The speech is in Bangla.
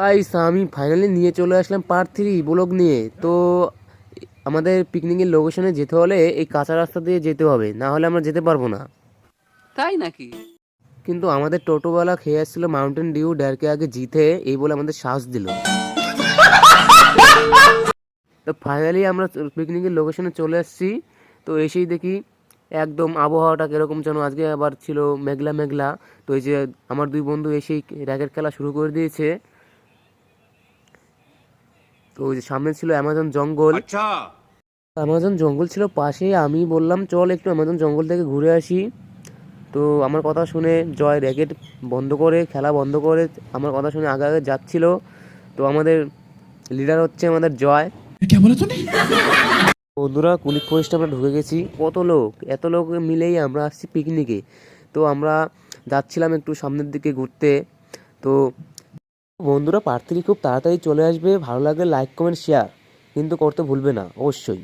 গাইস আমি ফাইনালি নিয়ে চলে আসলাম পার্ট 3 ব্লগ নিয়ে। তো আমাদের পিকনিকের লোকেশনে যেতে হলে এই কাঁচা রাস্তা দিয়ে যেতে হবে, না হলে আমরা যেতে পারবো না। তাই নাকি? কিন্তু আমাদের টোটোওয়ালা খেয়ে আসছিল মাউন্টেন ডিউ ডেরকে আগে জিতে, এই বলে আমাদের সাহস দিল। তো ফাইনালি আমরা পিকনিকের লোকেশনে চলে আসছি। তো এসেই দেখি একদম আবহাওয়াটা কিরকম যেন, আজকে আবার ছিল মেঘলা মেঘলা। তো এই যে আমার দুই বন্ধু এসেই র্যাকেট খেলা শুরু করে দিয়েছে। তো ওই যে সামনে ছিল অ্যামাজন জঙ্গল। अच्छा। অ্যামাজন জঙ্গল ছিল পাশে, আমি বললাম চল একটু অ্যামাজন জঙ্গল থেকে ঘুরে আসি। তো আমার কথা শুনে জয় র্যাকেট বন্ধ করে, খেলা বন্ধ করে আমার কথা শুনে আগে আগে যাচ্ছিল। তো আমাদের লিডার হচ্ছে আমাদের জয়। বন্ধুরা কুলিক ফরেস্টে আমরা ঢুকে গেছি। কত লোক, এত লোক মিলেই আমরা আসছি পিকনিকে। তো আমরা যাচ্ছিলাম একটু সামনের দিকে ঘুরতে। তো বন্ধুরা পার্ট 3 খুব তাড়াতাড়ি চলে আসবে। ভালো লাগলে লাইক কমেন্ট শেয়ার কিন্তু করতে ভুলবে না অবশ্যই।